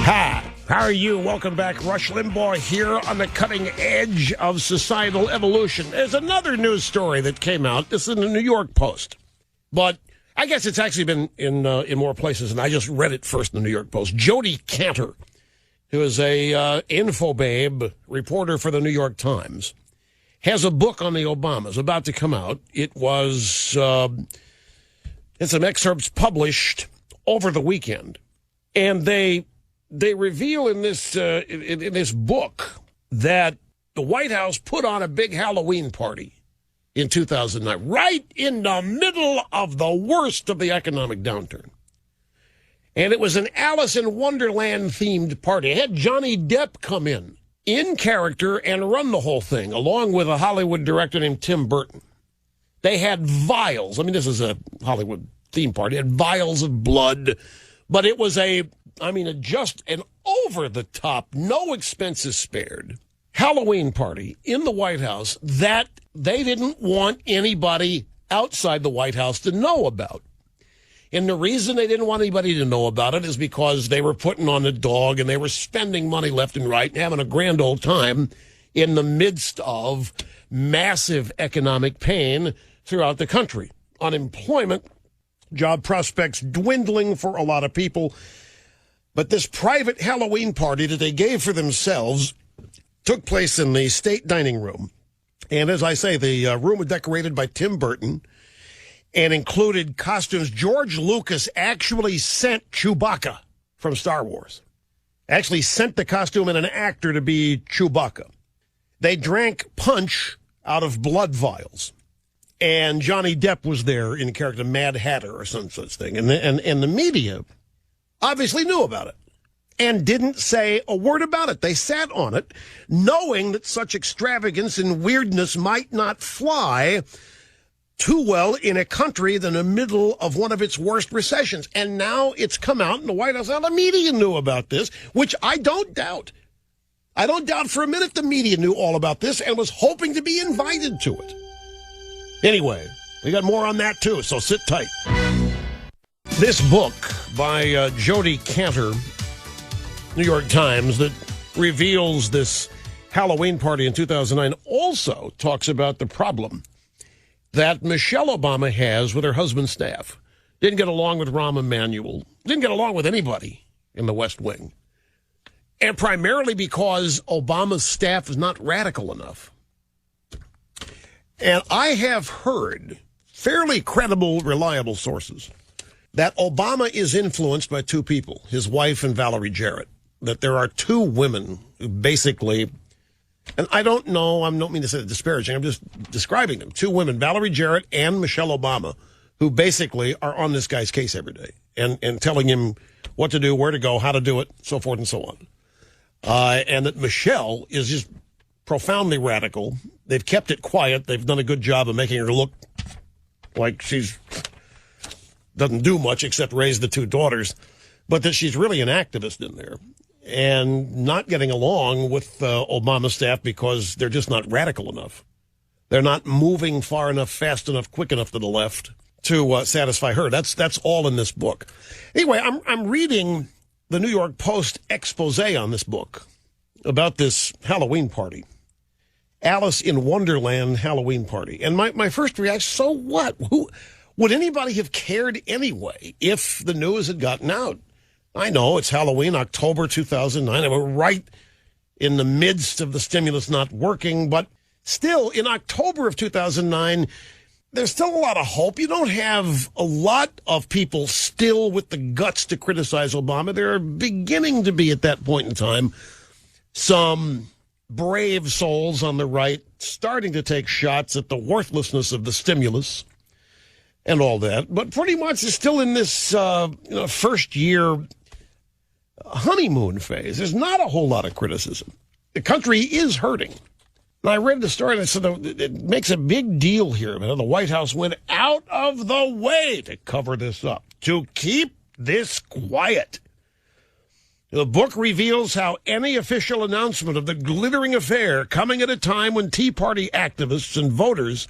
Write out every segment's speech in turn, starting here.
Hi, how are you? Welcome back. Rush Limbaugh here on the cutting edge of societal evolution. There's another news story that came out. This is in the New York Post. But I guess it's actually been in more places, and I just read it first in the New York Post. Jodi Kantor, who is a infobabe reporter for the New York Times, has a book on the Obamas about to come out. It's some excerpts published over the weekend, and they reveal in this book that the White House put on a big Halloween party in 2009, right in the middle of the worst of the economic downturn. And it was an Alice in Wonderland themed party. It had Johnny Depp come in character and run the whole thing, along with a Hollywood director named Tim Burton. They had vials. I mean, this is a Hollywood theme party. It had vials of blood, but it was just an over-the-top, no expenses spared Halloween party in the White House that they didn't want anybody outside the White House to know about. And the reason they didn't want anybody to know about it is because they were putting on a dog and they were spending money left and right and having a grand old time in the midst of massive economic pain throughout the country. Unemployment, job prospects dwindling for a lot of people. But this private Halloween party that they gave for themselves took place in the state dining room. And as I say, the room was decorated by Tim Burton and included costumes. George Lucas actually sent Chewbacca from Star Wars. Actually sent the costume and an actor to be Chewbacca. They drank punch out of blood vials. And Johnny Depp was there in character, Mad Hatter or some such thing. And the media obviously knew about it and didn't say a word about it. They sat on it, knowing that such extravagance and weirdness might not fly too well in a country in the middle of one of its worst recessions. And now it's come out in the White House. Now the media knew about this, which I don't doubt. I don't doubt for a minute the media knew all about this and was hoping to be invited to it. Anyway, we got more on that too, so sit tight. This book by Jodi Kantor, New York Times, that reveals this Halloween party in 2009 also talks about the problem that Michelle Obama has with her husband's staff. Didn't get along with Rahm Emanuel. Didn't get along with anybody in the West Wing. And primarily because Obama's staff is not radical enough. And I have heard fairly credible, reliable sources that Obama is influenced by two people, his wife and Valerie Jarrett, that there are two women who basically, and I don't know, I don't mean to say it disparaging, I'm just describing them, two women, Valerie Jarrett and Michelle Obama, who basically are on this guy's case every day and telling him what to do, where to go, how to do it, so forth and so on. And that Michelle is just profoundly radical. They've kept it quiet. They've done a good job of making her look like she's doesn't do much except raise the two daughters, but that she's really an activist in there and not getting along with Obama's staff because they're just not radical enough. They're not moving far enough, fast enough, quick enough to the left to satisfy her. That's all in this book. Anyway, I'm reading the New York Post expose on this book about this Halloween party. Alice in Wonderland Halloween party. And my first reaction, so what? Would anybody have cared anyway if the news had gotten out? I know it's Halloween, October 2009, and we're right in the midst of the stimulus not working, but still, in October of 2009, there's still a lot of hope. You don't have a lot of people still with the guts to criticize Obama. There are beginning to be, at that point in time, some brave souls on the right starting to take shots at the worthlessness of the stimulus and all that. But pretty much it's still in this first-year honeymoon phase. There's not a whole lot of criticism. The country is hurting. And I read the story and I said it makes a big deal here. The White House went out of the way to cover this up, to keep this quiet. The book reveals how any official announcement of the glittering affair coming at a time when Tea Party activists and voters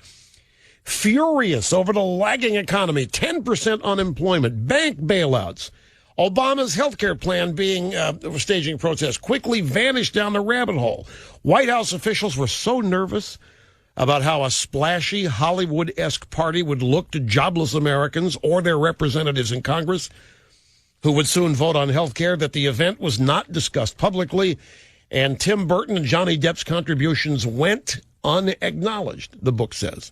furious over the lagging economy, 10% unemployment, bank bailouts, Obama's health care plan being staging protests quickly vanished down the rabbit hole. White House officials were so nervous about how a splashy Hollywood-esque party would look to jobless Americans or their representatives in Congress who would soon vote on health care that the event was not discussed publicly, and Tim Burton and Johnny Depp's contributions went unacknowledged, the book says.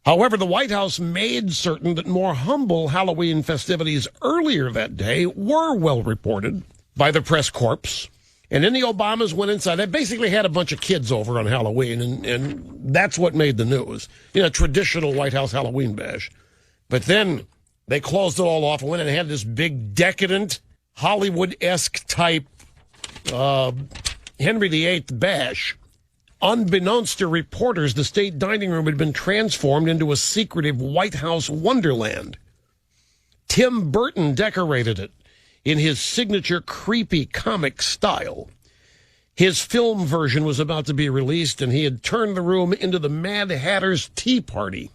However, the White House made certain that more humble Halloween festivities earlier that day were well reported by the press corps. And then the Obamas went inside. They basically had a bunch of kids over on Halloween, and that's what made the news. You know, traditional White House Halloween bash. But then they closed it all off and went and had this big decadent Hollywood-esque type Henry VIII bash. Unbeknownst to reporters, the state dining room had been transformed into a secretive White House wonderland. Tim Burton decorated it in his signature creepy comic style. His film version was about to be released, and he had turned the room into the Mad Hatter's Tea Party.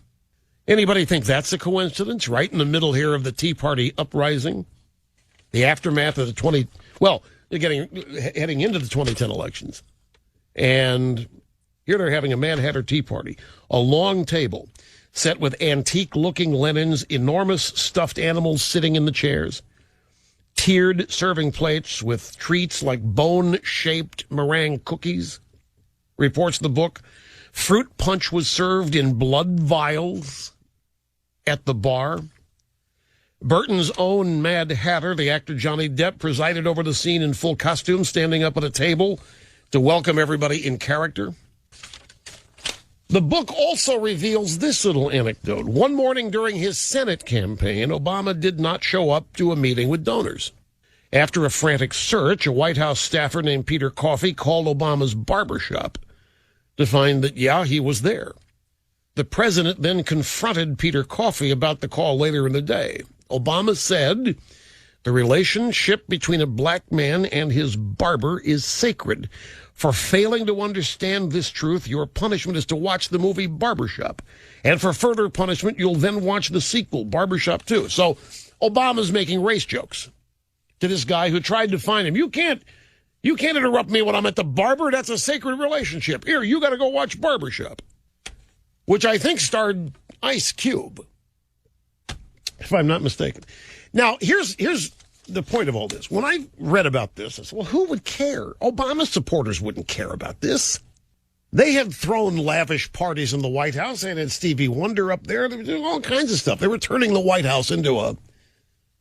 Anybody think that's a coincidence? Right in the middle here of the Tea Party uprising? The aftermath of the heading into the 2010 elections. And here they're having a Mad Hatter Tea Party. A long table set with antique-looking linens, enormous stuffed animals sitting in the chairs, tiered serving plates with treats like bone-shaped meringue cookies, reports the book. Fruit punch was served in blood vials at the bar. Burton's own Mad Hatter, the actor Johnny Depp, presided over the scene in full costume, standing up at a table to welcome everybody in character. The book also reveals this little anecdote. One morning during his Senate campaign, Obama did not show up to a meeting with donors. After a frantic search, a White House staffer named Peter Coffey called Obama's barbershop to find that, he was there. The president then confronted Peter Coffey about the call later in the day. Obama said, "The relationship between a black man and his barber is sacred. For failing to understand this truth, your punishment is to watch the movie Barbershop. And for further punishment, you'll then watch the sequel, Barbershop 2. So Obama's making race jokes to this guy who tried to find him. You can't interrupt me when I'm at the barber. That's a sacred relationship. Here, you got to go watch Barbershop, which I think starred Ice Cube, if I'm not mistaken. Now, here's the point of all this. When I read about this, I said, well, who would care? Obama supporters wouldn't care about this. They had thrown lavish parties in the White House. They had Stevie Wonder up there. They were doing all kinds of stuff. They were turning the White House into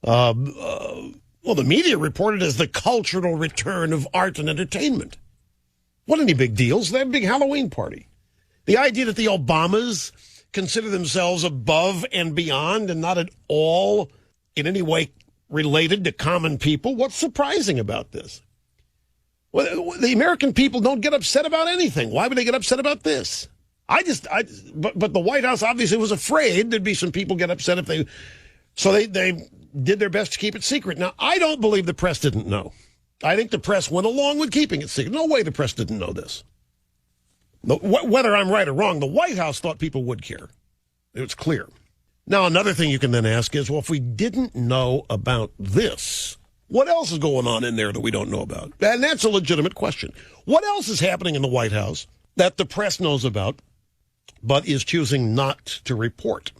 the media reported as the cultural return of art and entertainment. What any big deals? They had a big Halloween party. The idea that the Obamas consider themselves above and beyond and not at all in any way related to common people, what's surprising about this? Well, the American people don't get upset about anything. Why would they get upset about this? But the White House obviously was afraid there'd be some people get upset if they, so they did their best to keep it secret. Now, I don't believe the press didn't know. I think the press went along with keeping it secret. No way the press didn't know this. Whether I'm right or wrong, the White House thought people would care. It was clear. Now, another thing you can then ask is, well, if we didn't know about this, what else is going on in there that we don't know about? And that's a legitimate question. What else is happening in the White House that the press knows about but is choosing not to report?